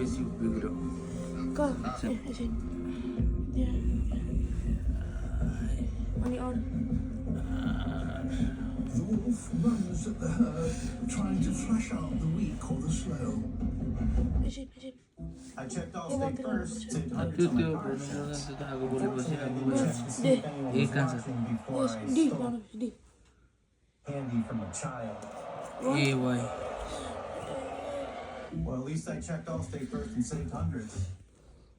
बेसी बिग्रो अनि अरू The wolf runs at the herd, trying to flush out the weak or the slow. I checked all state first. Saved hundreds त्यो on my त्यो car भन्नु insurance. त आगो बोलेपछि D. एक कहाँ छ Before I D stole D candy from a child. A why Well, at least I checked all state first and saved hundreds.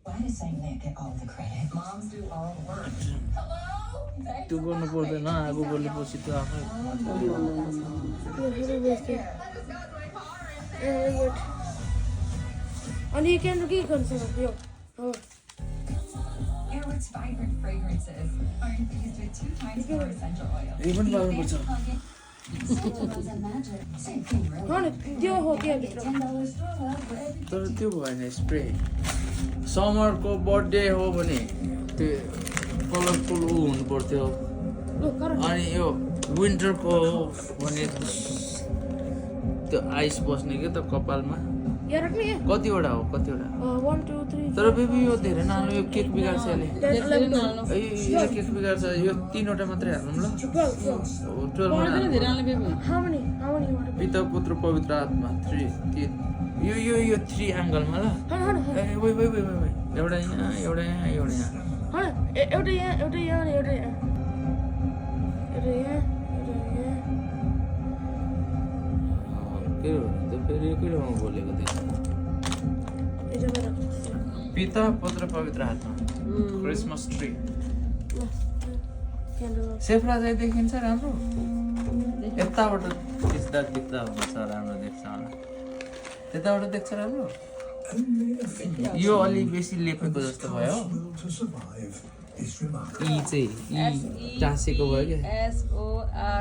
Why does St. Nick get all the credit? Moms do all the work. Hello? त्यो गर्नु पर्दैन आगो बोलेपछि त्यो आफै अनि यो candle के गर्छ यो हो Airwick's vibrant fragrances are infused with 2 times more essential oils. यो पनि गर्नुपर्छ त्यो हो त्यहाँभित्र तर त्यो भएन स्प्रे समरको बर्थडे हो भने त्यो कलरफुल हुनु पर्थ्यो अनि यो विन्टरको हो भने त्यो आइस बस्ने के त कपालमा यहाँ राख्ने कतिवटा हो कतिवटा 1 2 3 तर बेबी यो धेरै नानो यो केक बिगार्छ यसले यो केक बिगार्छ यो 3वटा मात्रै हाल्नु ल 12 How many पिता पुत्र पवित्र आत्मा 3 यो 3 एङ्गलमा ल ए वै एउटा यहाँ एउटा यहाँ एउटा यहाँ एउटा यहाँ अनि एउटा यहाँ के हो त फेरि यो के ठाउँमा बोलेको थियो पिता पुत्र पवित्र आत्मा क्रिसमस ट्री सेफ्रा चाहिँ देखिन्छ राम्रो यताबाट खिच्दा देख्दा हुन्छ राम्रो देख्छ होला त्यताबाट देख्छ राम्रो यो अलि बेसी लेखेको जस्तो भयो Will to survive is remarkable. ई चाहिँ ई टाँसेको भयो क्या SORA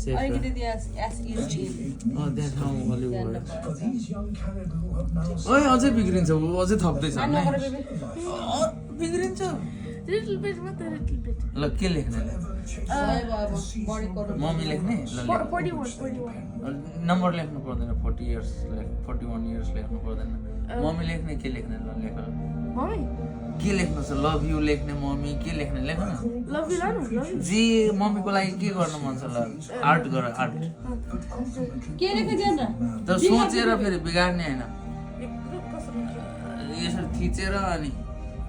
सेफ्रा SEG त्यहाँ ठाउँ अलि भयो But these young caribou have now ओए अझै बिग्रिन्छ ऊ अझै थप्दैछ बिग्रिन्छ little bit मात्र little bit ल के लेख्ने मम्मी लेख्ने ल 41 नम्बर लेख्नु पर्दैन 40 इयर्स 41 इयर्स लेख्नु पर्दैन मम्मी लेख्ने के लेख्ने ल लेख मम्मी के लेख्नु छ लभ यु लेख्ने मम्मी के लेख्ने लेख न लभ यु लानु लभ यु जे मम्मीको लागि के गर्न मन छ ल आर्ट गर आर्ट के लेख्ने जान्छ तर सोचेर फेरि बिगार्ने होइन यसरी थिचेर अनि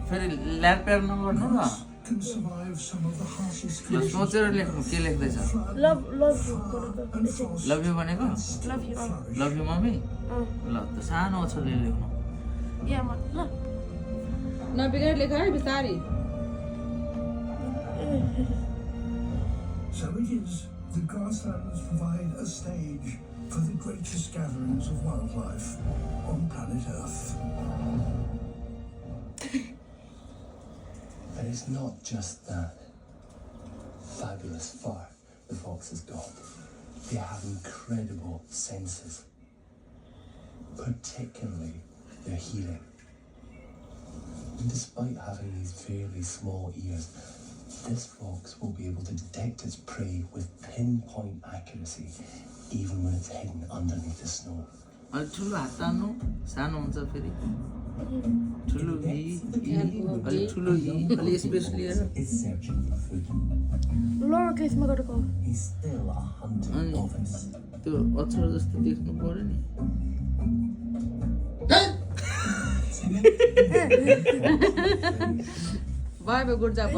फेरि ल्याडप्याड नगर्नु ल can survive some of the harshest ल सोचेर लेख्नु के लेख्दैछ लभ यु लभ यु भनेको love you love you mummy ल त सानो छोरीले लेख्नु यहाँ म ल नबिगाड लेख है बिस्तारै So it is, the grasslands provide a stage for the greatest gatherings of wildlife on planet Earth. But it's not just that fabulous fur the fox has got. They have incredible senses, particularly their hearing. And despite having these fairly small ears, this fox will be able to detect its prey with pinpoint accuracy, even when it's hidden underneath the snow. अलि ठुलो हात तान्नु सानो हुन्छ फेरि ठुलो अलि ठुलो अलि स्पेस लिएर Is searching for food. Lower केसमा गरेको He's still a hunting अनि novice. त्यो अक्षर जस्तो देख्नु पर्यो नि भयो गुड जब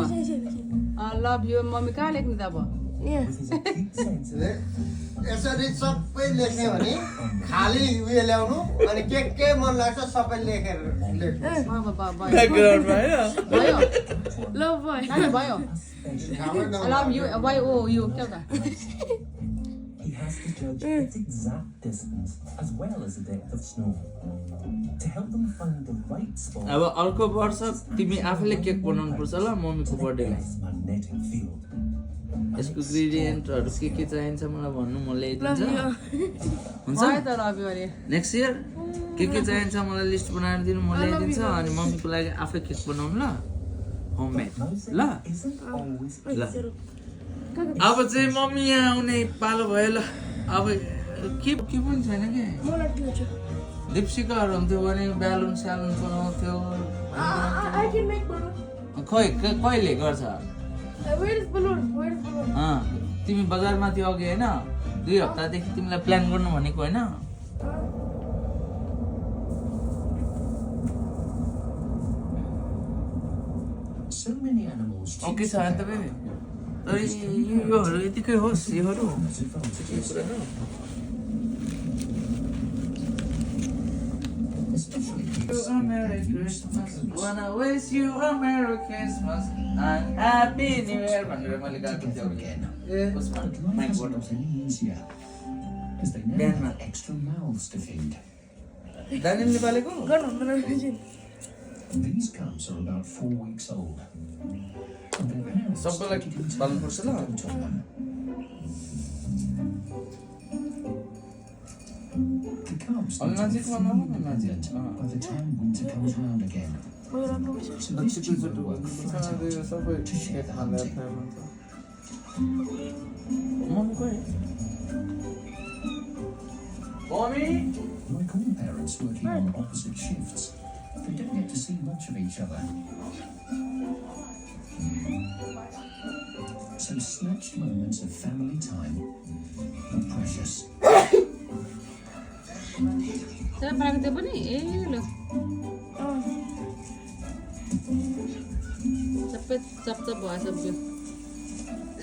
लभ यु मम्मी कहाँ लेख्ने त अब यहाँ With his acute senses, यसरी सबै लेख्ने भने खाली उयो ल्याउनु अनि के मन लाग्छ सबै लेखेर लेख्नु भयो ब्याकग्राउन्डमा होइन भयो लभ भयो नानी भयो लभ यु भयो ओ यु क्या त he has to judge its exact distance as well as the depth of snow. To help them find the right spot, अब अर्को वर्ष तिमी आफैले केक बनाउनु पर्छ ल मम्मीको बर्थडेलाई Earth's magnetic field. यसको ग्रेडियन्टहरू के चाहिन्छ मलाई भन्नु म ल्याइदिन्छ हुन्छ भयो त लभ यु अरे नेक्स्ट इयर के चाहिन्छ मलाई लिस्ट बनाएर दिनु म ल्याइदिन्छ अनि मम्मीको लागि आफै केक बनाउनु ल होममेड ल Isn't always ल अब चाहिँ मम्मी यहाँ आउने पालो भयो ल अब के पनि छैन कि मलाई दिन्छु लिप्सिकाहरू हुन्थ्यो भने ब्यालुन स्यालुन बनाउँथ्यो I can make balloon. खोइ कहिले गर्छ Where is balloon? Where is balloon? तिमी बजारमा थियो अघि होइन 2 हप्तादेखि तिमीलाई प्लान गर्नु भनेको होइन So many animals ओके छ अन्त फेरि तर योहरू यतिकै होस् योहरू especially a Merry Christmas wanna wish you a Merry Christmas and Happy New Year भनेर मैले गाएको थिएँ उसमा माइकबाट any easier because they now Then- have extra mouths to feed. दानिमले पालेको These cubs are about 4 weeks old. And their parents सबैलाई पाल्नुपर्छ ल don't tell them. The cubs Al need to be nजिकमा fully नहुनु independent नजिक by the time winter comes around again. So this duo work flat out सबै to share the hunting. Mummy खोइ mummy Like all parents working on opposite shifts, they don't get to see much of each other. So snatched moments of family time are precious. त्यहाँ पाएको त्यो पनि ए ल सबै चपचप भएछ त्यो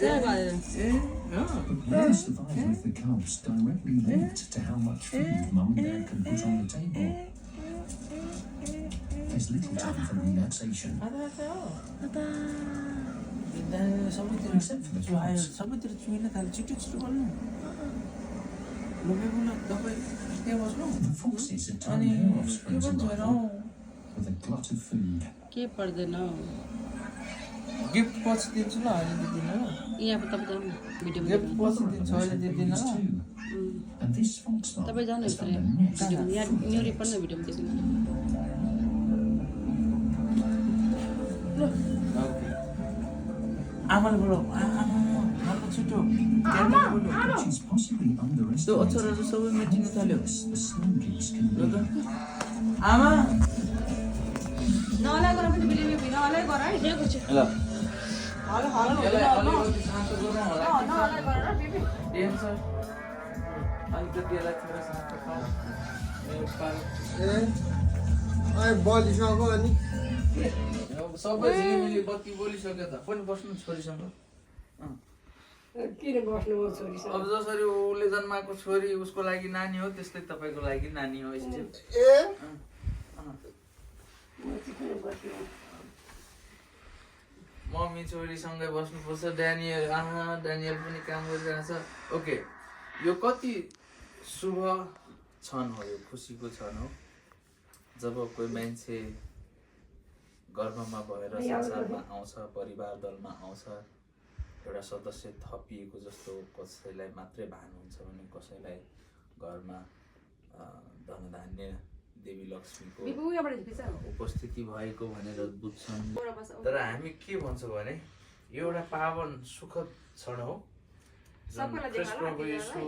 त्यहाँ भएर ए But the survival of the cubs directly linked to how much food mum and dad can put on the table. There's little time for relaxation. सबैतिर चुहिन थाल्यो छिटो छिटो गर्नु लोकेको तपाईँ त्यहाँ बस्नु The foxes have अनि turned their के offspring to भन्छ rival with a glut of food. के पर्दैन गिफ्ट पछि दिन्छु ल अहिले दिँदिनँ ल यहाँ तपाईँ जानु भिडियो गिफ्ट पछि दिन्छु अहिले दिँदिनँ ल And this fox mom तपाईँ जानु has found a nest. यहाँ न्युरी पनि भिडियो देख्नु आमाले बोलाऊ आमा छिटो क्यामेरा बोलाऊ She's possibly त्यो underestimated अक्षरहरू सबै मेटिन थाल्यो how the snow geese can ल be. त आमा नहलाई गर पनि भिडियो नहलाई गर है ल हल हल यसलाई अलिकति शान्त गरौँ होला नहलाई गर डिएम सर अलिकति यसलाई थोरै शान्त पाऊ बलिसक्यो अनि सबै झिलिमिली बत्ती बोलिसक्यो त पनि बस्नु छोरीसँग किन बस्नु हो छोरीसँग अब जसरी उसले जन्माएको छोरी उसको लागि नानी हो त्यस्तै तपाईँको लागि नानी हो स्टिल मम्मी छोरीसँगै बस्नुपर्छ ड्यानियल पनि काम गरिरहेछ ओके यो कति शुभ क्षण हो यो खुसीको क्षण हो जब कोही मान्छे गर्भमा भएर संसारमा आउँछ परिवार दलमा आउँछ एउटा सदस्य थपिएको जस्तो कसैलाई मात्रै भान हुन्छ भने कसैलाई घरमा धनधान्य देवी लक्ष्मीको उपस्थिति भएको भनेर बुझ्छन् तर हामी के भन्छौँ भने यो एउटा पावन सुखद क्षण हो जुन ख्रीष्ट प्रभु येशू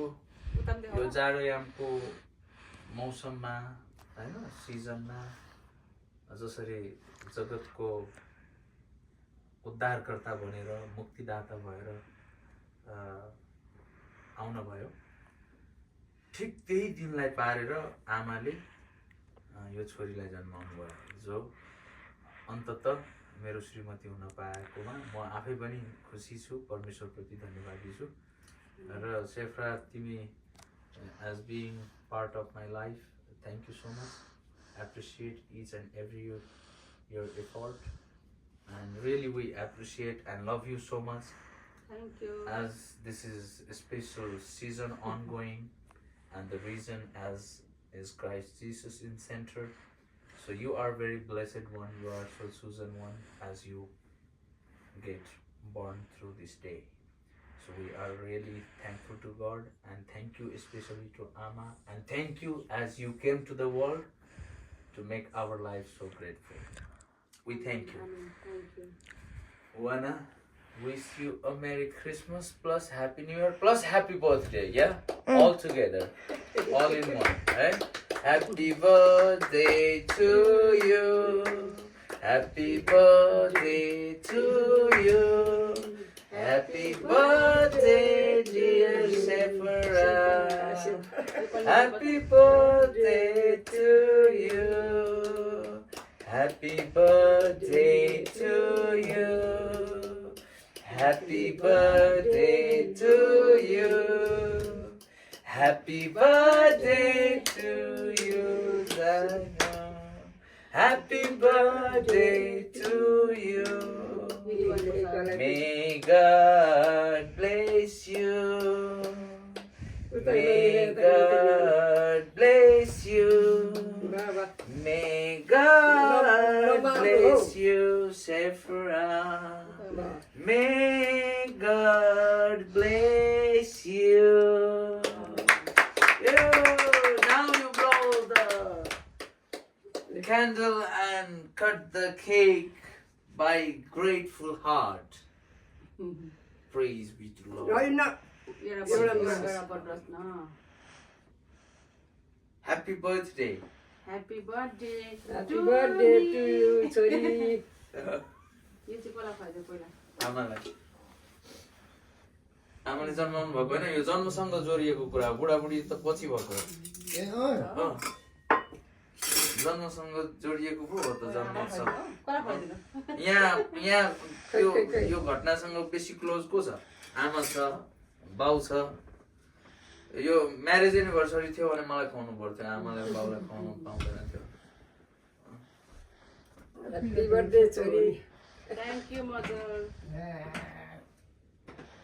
यो जाडोयामको मौसममा होइन सिजनमा जसरी जगतको उद्धारकर्ता भनेर मुक्तिदाता भएर आउन भयो ठिक त्यही दिनलाई पारेर आमाले यो छोरीलाई जन्माउनु भयो जो अन्ततः मेरो श्रीमती हुन पाएकोमा म आफै पनि खुसी छु परमेश्वरप्रति धन्यवादी छु र सेफ्रा तिमी as being part of my life thank you so much appreciate each and every your effort and really we appreciate and love you so much. Thank you. As this is a special season ongoing and the reason as is Christ Jesus in center. So you are very blessed one, you are so chosen one as you get born through this day. So we are really thankful to God and thank you especially to Amma and thank you as you came to the world to make our life so grateful. We thank you. Thank you. Wanna wish you a Merry Christmas plus Happy New Year plus Happy Birthday, yeah? All together. All in one, right? Happy birthday to you. Happy birthday to you. Happy birthday, dear Sephora. Happy birthday to you. Happy birthday to you. Happy birthday to you. Happy birthday to you, Zana. Happy birthday to you. May God bless you. May God bless you. May God bless you, Sephora. May God bless you. Now you blow the candle and cut the cake by grateful heart. Praise be to Lord. Happy birthday. Happy birthday. Happy birthday to you, छोरी. यो चाहिँ पहिला खुवाइदियो पहिला. आमाले जन्माउनु भएको होइन, यो जन्मसँग जोडिएको कुरा हो, बुढाबुढी त पछि भएको हो। जन्मसँग जोडिएको पो हो त जन्मोत्सव। यहाँ यो घटनासँग बेसी क्लोज को छ? आमा छ, बाउ छ। यो म्यारेज एनिभर्सरी थियो भने मलाई खुवाउनु पर्थ्यो, आमालाई बाउलाई खुवाउनु पाउँदैन थियो। Happy birthday छोरी. Thank you, mother.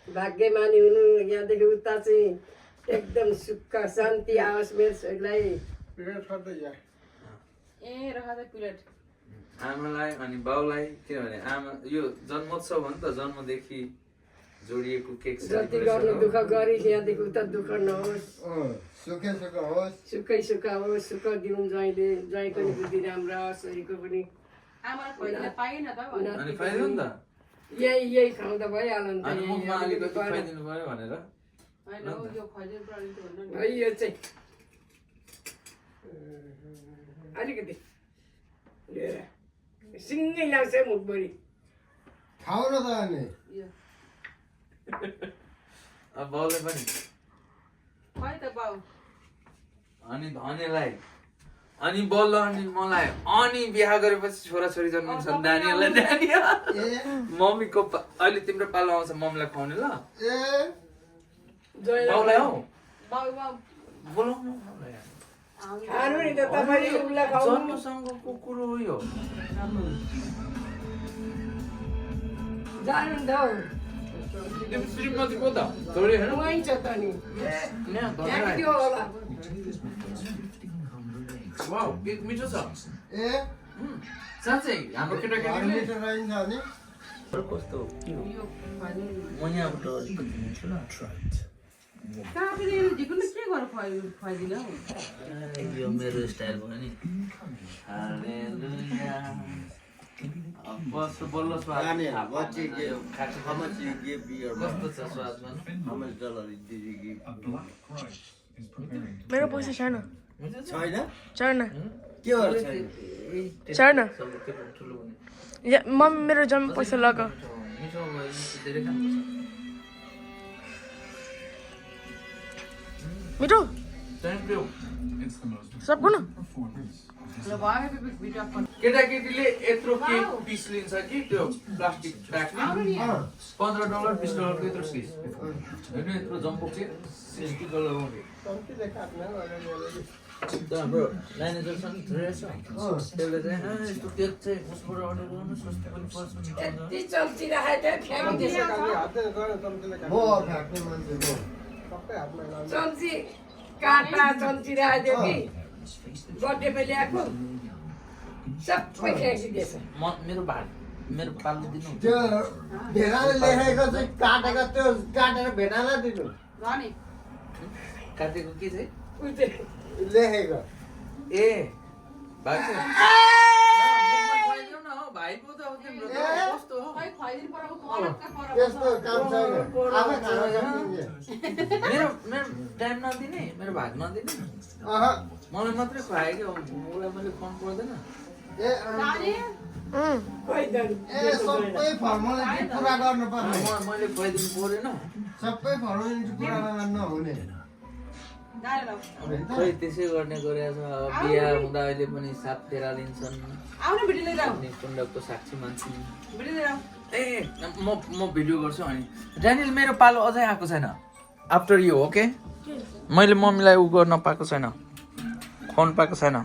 भाग्यमानी हुनु, यहाँदेखि उता चाहिँ एकदम सुख शान्ति आओस् मेरो छोरीलाई. ए राखा प्लेट. आमालाई अनि बाउलाई, किनभने आमा यो जन्मोत्सव हो नि त, जन्मदेखि जोडिएको केक जति गर्नु दुःख गरिस् यहाँदेखि उता दुःख नहोस्. सुखै सुख होस्. सुखै सुख होस्. सुख दिउँ ज्वाइँले, ज्वाइँको नि बुद्धि राम्रो आओस्, छोरीको पनि. आमालाई खुवाइदिन पाएन त अनि फाइदा नि त। यही खुवाउँदा भइहाल्यो नि त. अनि मुखमा अलिकति खुवाइदिनु पर्यो भनेर। होइन यो खुवाइदिनु पर्यो त भन्नु नि. है यो चाहिँ अलिकति लिएर सिङ्गै लाग्छ मुखभरि. खाऊ न त अनि. अब बाउले पनि खुवाइ त बाउ. अनि धनेलाई अनि बल्ल अनि मलाई अनि बिहा गरेपछि छोराछोरी जन्मिन्छन् नानीहरूलाई नानी मम्मीको अहिले तिम्रो पालो आउँछ मम्मीलाई खुवाउने ल बाउलाई हौ बोलाउनु खानु नि त तपाईले उलाई खाउनु. जन्मसँगको कुरो हो यो. जानु नि त हौ. तिम्रो श्रीमती को त छोरी हेर्नु वहीँ छ त नि. यहाँ त्यहाँ त्यो होला. वाउ केक मिठो छ. साँच्चै हाम्रो केटाकेटीले कस्तो म यहाँबाट कहाँ पनि ढिकुन के गरेर खुवाइदिन हौ. यो मेरो स्टाइल भयो नि. हालेलुया. बस बल्ल स्वाद कस्तो छ स्वाद भन. मेरो पैसा छैन. छैन छैन. के हो छैन. या मम्मी मेरो जन्म पैसा लग. मिठो भयो धेरै खानुपर्छ. मिठो थ्याङ्क यू सबको न. केटाकेटीले यत्रो केक पिस लिन्छ कि त्यो प्लास्टिक प्याकमा $15 $20 यत्रो पिस होइन. यत्रो जम्बो केक $60 हो. हाम्रो म्यानेजर छ नि रहेछ त्यसले चाहिँ यस्तो केक चाहिँ उसबाट अर्डर गर्नु सस्तो पनि पर्छ. यति चल्ती राखेको थियो फ्याँकिदिएछ. म फ्याक्ने मान्छे हो. चम्ची काटा चम्ची राखेको थियो कि बर्थडेमा ल्याएको सबै फ्याँकिदिएछ. मेरो पालो दिनु. त्यो भेडाले लेखेको चाहिँ काटेको त्यो काटेर भेडालाई दिनु. काटेको के चाहिँ लेखेको ए भाइ भाइको त कस्तो हो त्यस्तो काम छैन. आफै खाना मेरो टाइम नदिने मेरो भाग नदिने. मलाई मात्रै खुवायो कि उसलाई मैले खुवाउनु पर्दैन ए सबै फर्मालिटी पुरा गर्नुपर्ने मैले खुवाइदिनु परेन सबै फर्मालिटी पुरा नहुने खोइ त्यसै गर्ने गरेछ बिहा हुँदा अहिले पनि सात फेरा लिन्छन् अनि कुण्डको साक्षी मान्छन् ए म भिडियो गर्छु अनि ड्यानियल मेरो पालो अझै आएको छैन आफ्टर यु ओके मैले मम्मीलाई उ गर्न पाएको छैन फोन पाएको छैन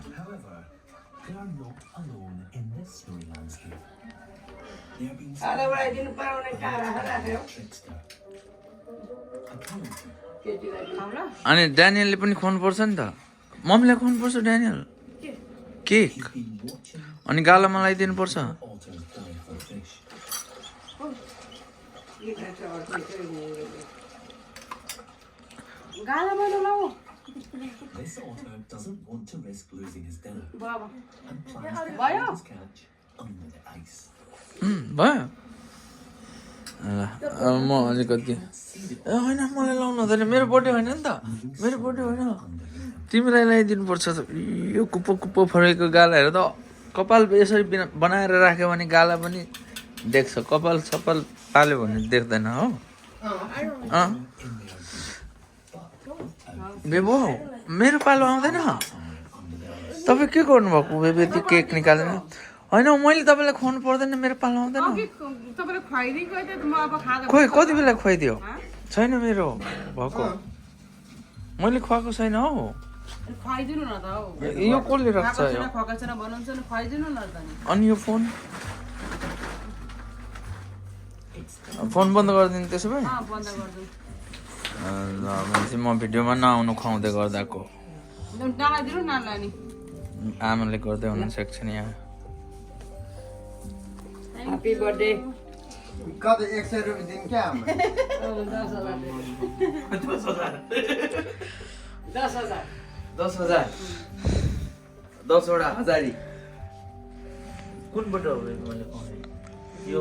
खाना बनाइदिनु पाउने काँडा राख्यो अनि ड्यानियलले पनि खुवाउनु पर्छ नि त मम्मीलाई खुवाउनु पर्छ ड्यानियल केक अनि गालामा लगाइदिनु पर्छ गालामा नलाऊ This otter doesn't want to risk losing his dinner बाबा and plans to भयो hide his catch under the ice. भयो म अलिकति ए होइन मलाई लाउनु हुँदैन मेरो बर्थडे होइन नि त मेरो बर्थडे होइन तिमीलाई लगाइदिनु पर्छ यो कुप्पो कुप्पो फरेको गालाहरू त कपाल यसरी बनाएर राख्यो भने गाला पनि देख्छ कपाल सपाल पाल्यो भने देख्दैन हो बेबो मेरो पालो आउँदैन तपाईँ के गर्नुभएको बेबी त्यो केक निकालेर होइन मैले तपाईँलाई खुवाउनु पर्दैन मेरो पालो आउँदैन तपाईँले खुवाइदिएको त म अब खाँदा खोइ कति बेला खुवाइदियो छैन मेरो भएको मैले खुवाएको छैन हौ खुवाइदिनु न त हौ यो कसले राख्छ यो खुवाएको छैन भन्नुहुन्छ नि खुवाइदिनु न त नि अनि यो फोन फोन बन्द गरिदिनु त्यसो भए बन्द गरिदिनु ल भनेपछि म भिडियोमा नआउनु खुवाउँदै गर्दाको नलाइदिनु नानीलाई नि आमाले गर्दै हुनु सक्छ नि यहाँ ह्याप्पी बर्थडे कति 100 रुपियाँ दिनु क्या 10,000 10,000 हजारी कुनबाट हो मैले खुवाउने यो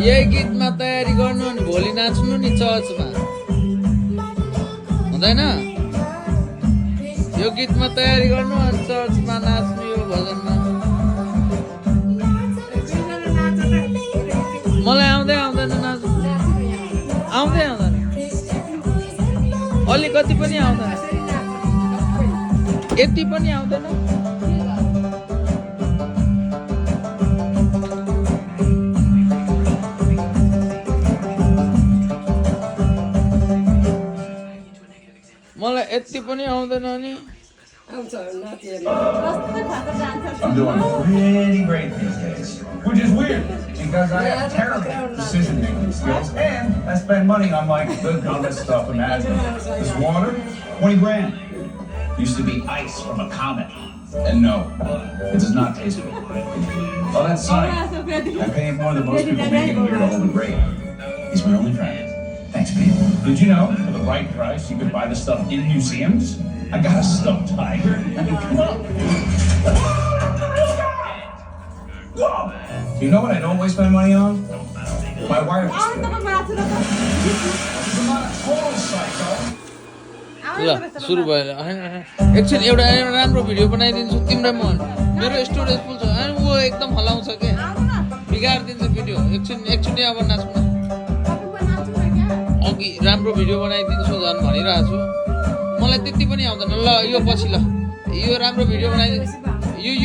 यही गीतमा तयारी गर्नु अनि भोलि नाच्नु नि चर्चमा हुँदैन यो गीतमा तयारी गर्नु अनि चर्चमा नाच्नु यो भजनमा मलाई आउँदैन नाच्नु आउँदैन अलिकति पनि आउँदैन यति पनि आउँदैन मलाई यति पनि आउँदैन नि आउँछ नाचेर I'm doing pretty great these days, which is weird because I have terrible decision-making skills and I spend money on like the dumbest stuff imaginable. This water, 20 grand. Used to be ice from a comet, and no, it does not taste good. Oh, that's Sonny. I pay him more than most people make in a year to hold a grade. He's my only friend. Thanks, Pete. Did you know for the right price you could buy this stuff in museums? I got a stuffed tiger. I mean, come on. Whoa! You know what I don't waste my money on? My wireless bill. I'm not a total psycho. ल सुरु भयो एकछिन एउटा राम्रो video बनाइदिन्छु तिम्रो म मेरो स्टोरेज फुल छ अनि ऊ एकदम हलाउँछ के बिगारिदिन्छ भिडियो एकछिन अब नाच्नु अघि राम्रो भिडियो बनाइदिन्छु झन् भनिरहेको छु मलाई त्यति पनि आउँदैन ल यो पछि ल यो राम्रो भिडियो बनाइदिन्छु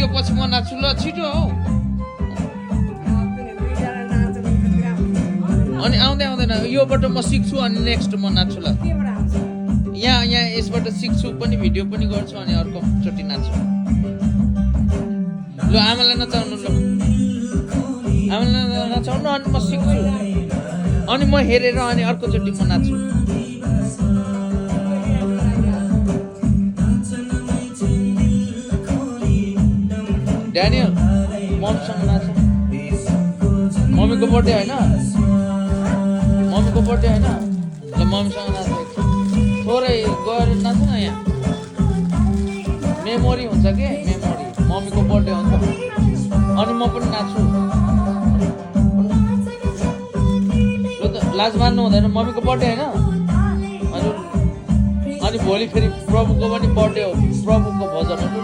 यो पछि म नाच्छु ल छिटो हौ अनि आउँदैन योबाट म सिक्छु अनि नेक्स्ट म नाच्छु ल यहाँ यसबाट सिक्छु पनि भिडियो पनि गर्छु अनि अर्कोचोटि नाच्छु ल आमालाई नचाउनु ल आमालाई नचाउनु अनि म सिक्छु अनि म हेरेर अनि अर्कोचोटि म नाच्छु ड्यानियल मम्मीसँग नाच्छ मम्मीको बर्थडे होइन ल मम्मीसँग नाच्छ थोरै गएर नाच्छ न यहाँ मेमोरी हुन्छ के मेमोरी मम्मीको बर्थडे हो नि त अनि म पनि नाच्छु ल त लाज मान्नु हुँदैन मम्मीको बर्थडे होइन अनि भोलि फेरि प्रभुको पनि बर्थडे हो प्रभुको भजन हो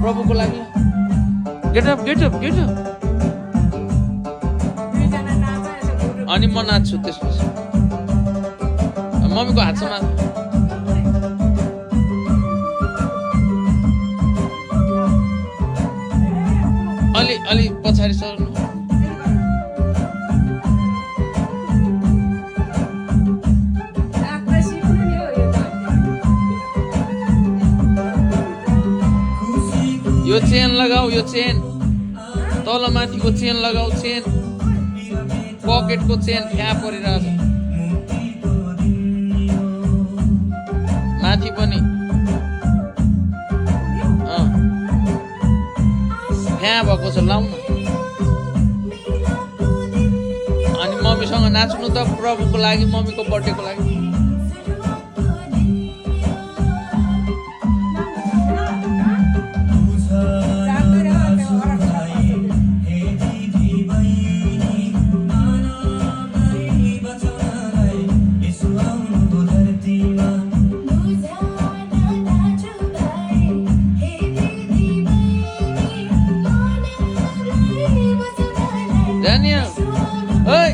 प्रभुको लागि गेट अप अनि म नाच्छु त्यसपछि मम्मीको हातसम्म अलि पछाडि सर्नु यो चेन लगाऊ यो चेन तल माथिको चेन लगाऊ चेन पकेटको चेन फ्या परिरहेछ माथि पनि फ्या भएको छ लाउन अनि मम्मीसँग नाच्नु त प्रभुको लागि मम्मीको बर्थडेको लागि Daniel, oi.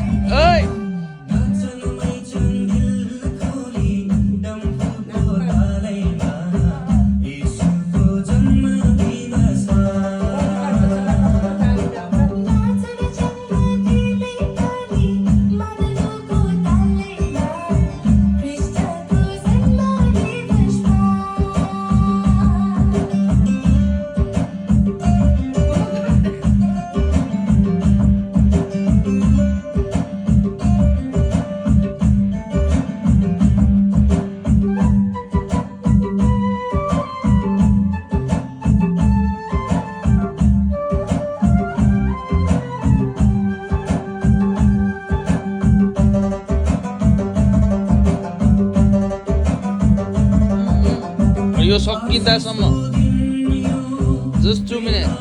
यो सकिँदासम्म just 2 minutes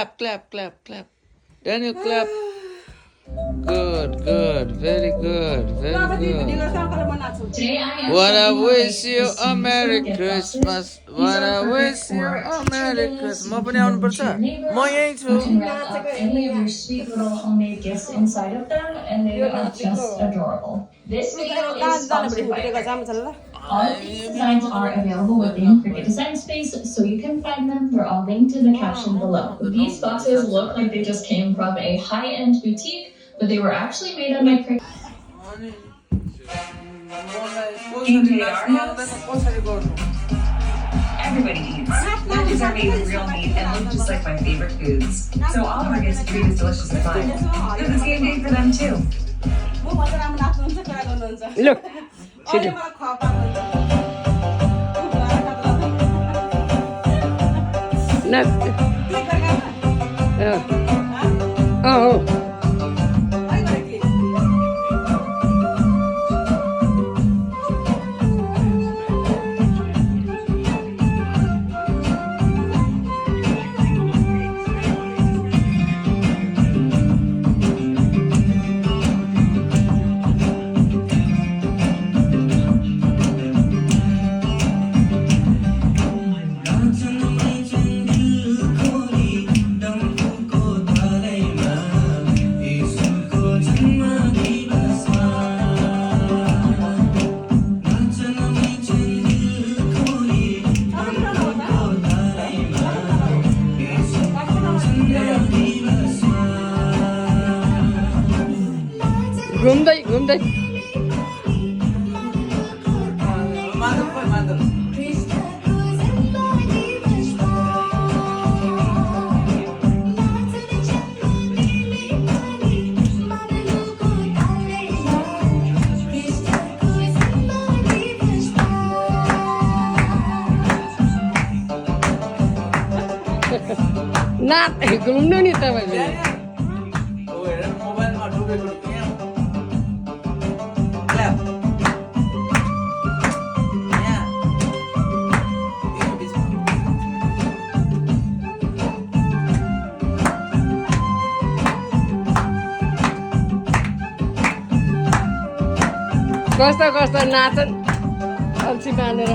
clap, clap, clap, clap. Daniel, clap. Good, good, very good, very good. Today I am What I showing wish you you the a Merry gift Christmas. boxes. What These I are wish perfect you for a teacher Merry days. Christmas. You म can पनि give them आउनुपर्छ. to your neighbors. म यहीँ छु. You can wrap up any of your sweet little homemade gifts inside of them, and they are just adorable. This video is sponsored by Cricut. All of these designs are available within Cricut Design Space, so you can find them. They're all linked in the caption below. These boxes look like they just came from a high-end boutique, but they were actually made on my Cricut. Everybody eats. Veggies are made with real meat and look just like my favorite foods. So Oliver gets to treat as delicious as mine. Because it's game day for them too. Look. Oh. घुम्दै नाच घुम्नु नि तपाईँले मोबाइलमा डुबेको clap. Yeah. कस्तो कस्तो नाचन् अल्छी बाँधेर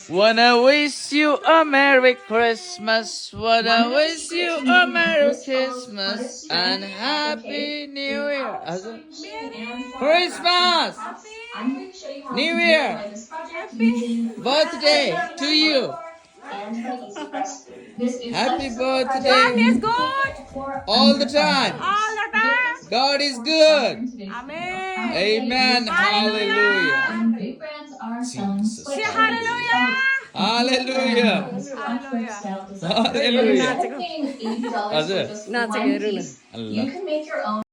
Wanna wish you a Merry Christmas. Wanna wish you a Merry Christmas and Happy New Year. Christmas! New Year! Birthday to you! Happy birthday! God is good. All the time! All the time. God is good! Amen. Amen! Hallelujah! Big brands are selling Say hallelujah. Hallelujah! Hallelujah! हजुर You can make your own.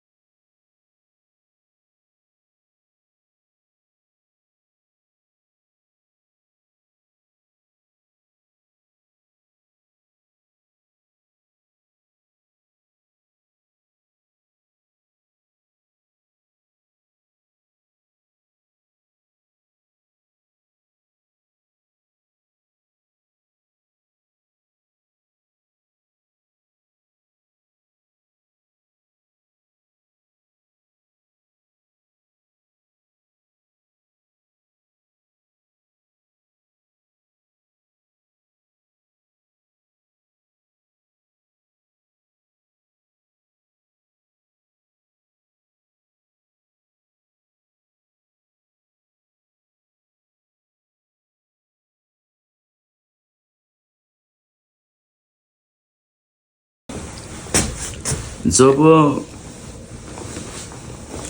जब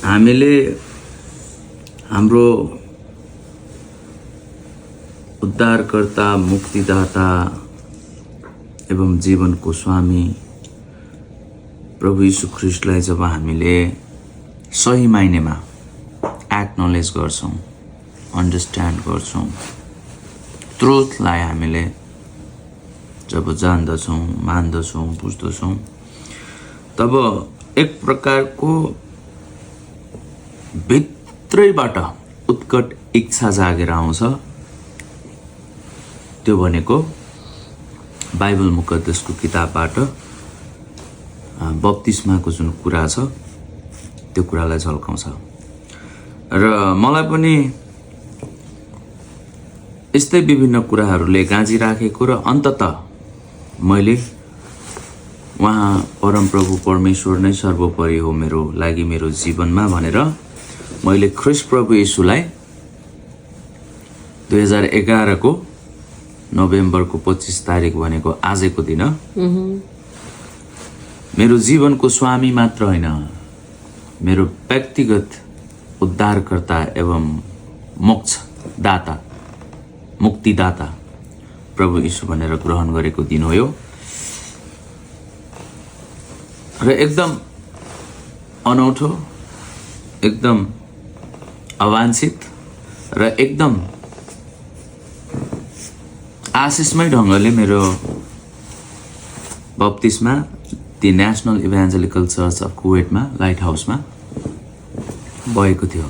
हामीले हाम्रो उद्धारकर्ता मुक्तिदाता एवं जीवनको स्वामी प्रभु यीशु ख्रीष्टलाई जब हामीले सही मायनेमा एक्नोलेज गर्छौं, अन्डरस्ट्यान्ड गर्छौं, ट्रुथलाई हामीले जब जान्दछौं, मान्दछौं, बुझ्दछौं, तब एक प्रकारको भित्रैबाट उत्कट इच्छा जागेर आउँछ। त्यो भनेको बाइबल मुकद्दसको किताबबाट बप्तिस्माको जुन कुरा छ त्यो कुरालाई झल्काउँछ। र मलाई पनि यस्तै विभिन्न कुराहरूले गाँजिराखेको र अन्ततः मैले वहाँ परमप्रभु परमेश्वर नै सर्वोपरि हो मेरो लागि मेरो जीवनमा भनेर मैले ख्रीष्ट प्रभु येशूलाई 2011 को नोभेम्बरको 25 तारिक भनेको आजको दिन मेरो जीवनको स्वामी मात्र होइन, मेरो व्यक्तिगत उद्धारकर्ता एवं मोक्षदाता मुक्तिदाता प्रभु यीशु भनेर ग्रहण गरेको दिन हो यो। र एकदम अनौठो, एकदम अवांछित र एकदम आशिषमय ढंगले मेरो बप्तिस्मा the national evangelical church of कुवेटमा लाइट हाउसमा भएको थियो।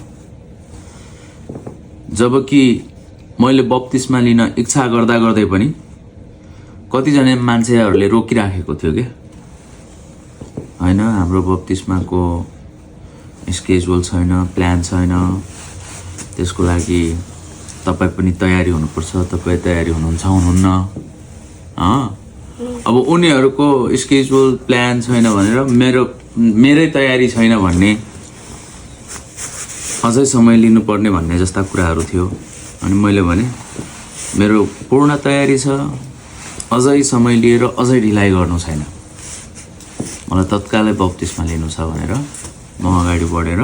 जबकि मैले बप्तिस्मा लिन इच्छा गर्दा गर्दै पनि कतिजना मान्छेहरूले रोकिराखेको थियो के हैन, हाम्रो बप्तिस्माको स्केड्युल छैन, प्लान छैन, त्यसको लागि तपाई पनि तयारी हुनुपर्छ, तपाई तयारी हुनुहुन्छ हुनुहुन्न। अब उनीहरूको स्केड्युल प्लान छैन भनेर मेरै तयारी छैन भन्ने, अझै समय लिनुपर्ने भन्ने जस्ता कुराहरू थियो। अनि मैले भने मेरो पूर्ण तयारी छ, अझै समय लिएर अझै ढिलाइ गर्नु छैन। मलाई तत्कालै बप्तिस्मा लिनु छ भनेर म अगाडि बढेर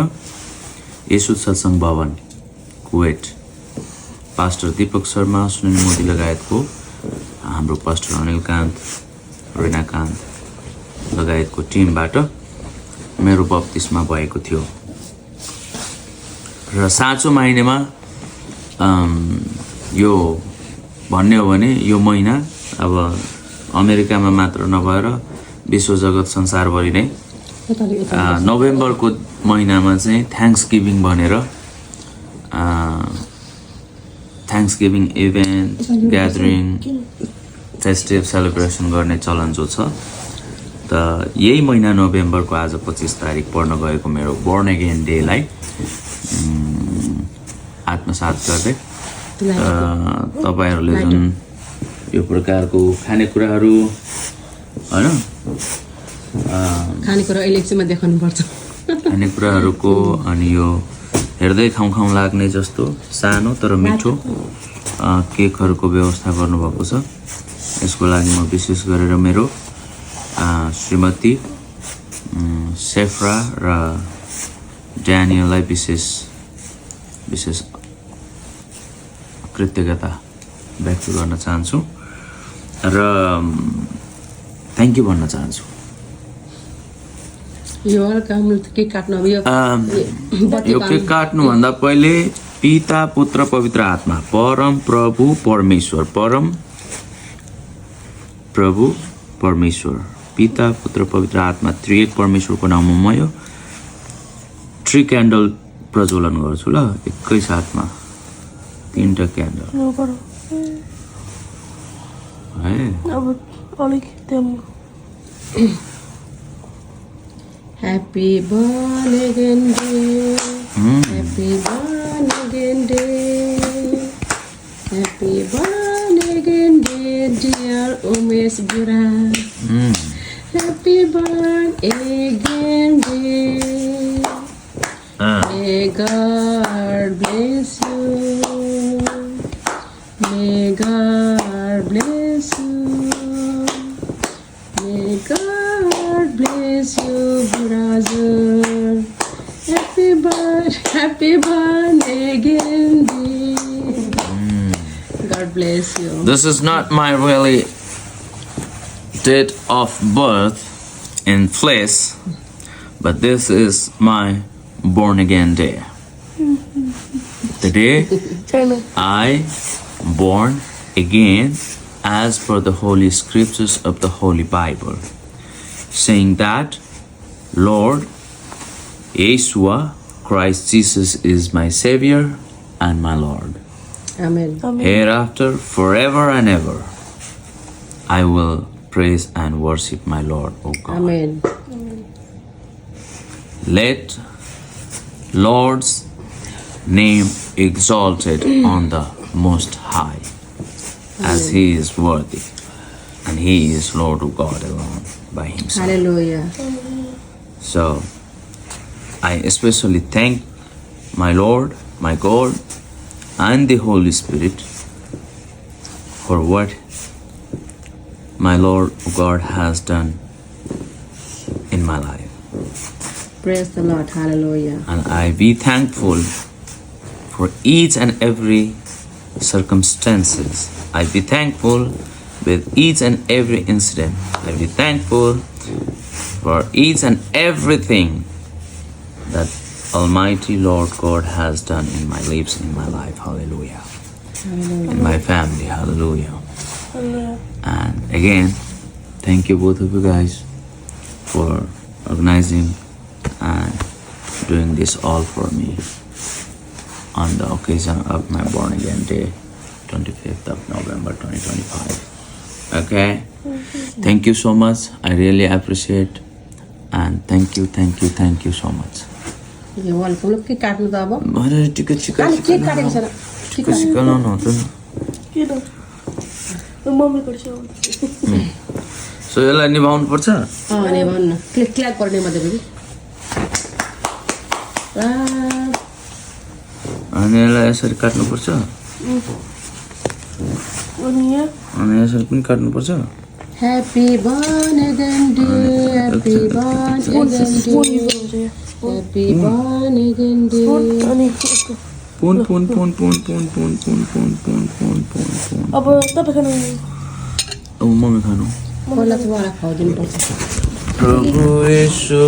यसु सत्सङ्ग भवन कुवेट पास्टर दीपक शर्मा, सुनिल मोदी लगायतको हाम्रो पास्टर अनिलकान्त, रेनाकान्त लगायतको टिमबाट मेरो बप्तिस्मा भएको थियो। र साँचो माइनेमा यो भन्ने हो भने यो महिना अब अमेरिकामा मात्र नभएर विश्व जगत संसारभरि नै नोभेम्बरको महिनामा चाहिँ थ्याङ्क्स गिभिङ भनेर thanks giving event, gathering, festive celebration गर्ने चलन जो छ। त यही महिना नोभेम्बरको आज 25 तारिक पर्न गएको मेरो बोर्न अगेन डेलाई आत्मसात गर्दै तपाईँहरूले जुन यो प्रकारको खानेकुराहरू होइन खानेकुरा इलेक्सनमा देखाउनुपर्छ खानेकुराहरूको अनि यो हेर्दै खाउँ लाग्ने जस्तो सानो तर मिठो केकहरूको व्यवस्था गर्नुभएको छ। यसको लागि म विशेष गरेर मेरो श्रीमती सेफ्रा र ड्यानियललाई विशेष कृतज्ञता व्यक्त गर्न चाहन्छु र थ्याङ्क यू भन्न चाहन्छु। यो केक काट्नुभन्दा पहिले पिता पुत्र पवित्र आत्मा परम प्रभु परमेश्वर पिता पुत्र पवित्र आत्मा त्रिएक परमेश्वरको नाममा म यो 3 क्यान्डल प्रज्वलन गर्छु ल। एकै साथमा 3टा क्यान्डल है। Happy born again day, happy born again day, happy born again day, dear Umesh Bura. Happy born again day. May God bless you. May God bless you. May God bless you, brother. Happy born again day. God bless you. This is not my really date of birth in flesh, but this is my born again day. The day I born again as per the holy scriptures of the Holy Bible, saying that Lord Yeshua Christ Jesus is my Savior and my Lord. Amen. Hereafter, forever and ever, I will praise and worship my Lord, O God. Amen. Let Lord's name exalted on the Most High, as He is worthy, and He is Lord of God alone by Himself. Hallelujah. So, I especially thank my Lord, my God, and the Holy Spirit for what my Lord God has done in my life. Praise the Lord. Hallelujah. And I be thankful for each and every circumstances. I be thankful with each and every incident. I be thankful for each and everything that Almighty Lord God has done in my lives, in my life. Hallelujah. In my family. Hallelujah. And again, thank you both of you guys for organizing and doing this all for me on the occasion of my born again day, 25th of November 2025. Okay? Thank you so much. I really appreciate, and thank you so much. यो वालको के काट्नु त अब अरे टिका cake काटेको छैन chicken नहुँदैन so यसलाई निभाउनु पर्छ अनि भन्न क्लिक क्ल्याक गर्ने मात्रै फेरि अनि यसलाई यसरी काट्नु पर्छ अनि यहाँ अनि यसरी पनि काट्नुपर्छ happy born again day happy born again day happy born again day अनि पुन पुन पुन पुन पुन पुन पुन पुन पुन पुन पुन पुन अब तपाईँ खानु अब मम्मी खानु मलाई चाहिँ उहाँलाई खुवाइदिनु पर्छ प्रभु येशू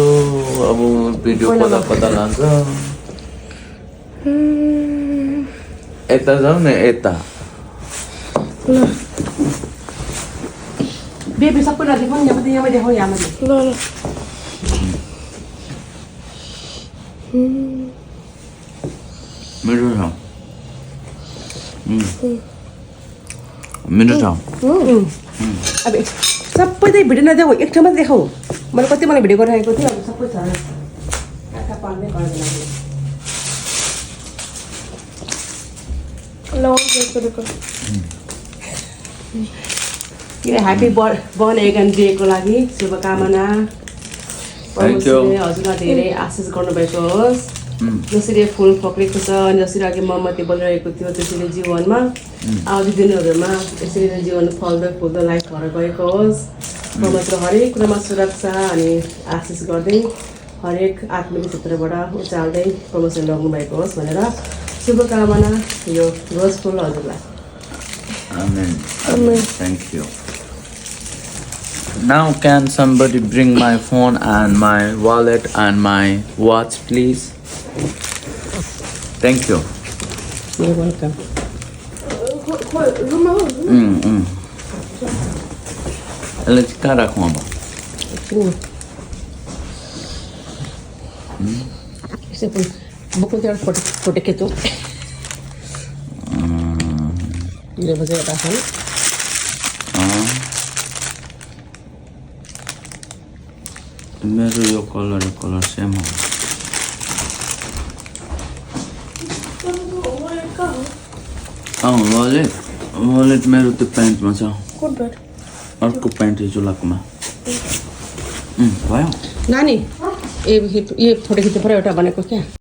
अब भिडियो कता लान्छ यता जाऊ न यता बेबी सबैलाई देखाउँ यहाँ देखाउँ यहाँ ल ल मिठो छ मिठो छ अब सबै चाहिँ भिडियो नदेऊ एक ठाउँमा देखाऊ मैले कति मलाई भिडियो गरिरहेको थिएँ अब सबै छ काका पाल्ने गर्दैन ल गरेको किन ह्याप्पी बर्नगन डेको लागि शुभकामना परमेश्वरले हजुरलाई धेरै आशिष गर्नुभएको होस् जसरी फुल फक्रेको छ अनि जसरी अघि मोमबत्ती बलिरहेको थियो त्यसरी जीवनमा आउँदो दिनहरूमा यसरी नै जीवन फल्दो फुल्दो लाइफहरू गएको होस् परमेश्वर हरेक कुरामा सुरक्षा अनि आशिष गर्दै हरेक आत्मिक क्षेत्रबाट उचाल्दै परमेश्वरले लग्नु भएको होस् भनेर शुभकामना यो रोज फुल हजुरलाई Amen. Thank you. Now can somebody bring my phone and my wallet and my watch please? Thank you. You're welcome. Let's cut a combo. Buku dia foto gitu. Dia baca apa sih? मेरो यो colour same हो wallet मेरो त्यो प्यान्टमा छ अर्को pant हिजो लगाएकोमा भयो नानी ये फोटो खिच्नु पर्यो एउटा भनेको क्या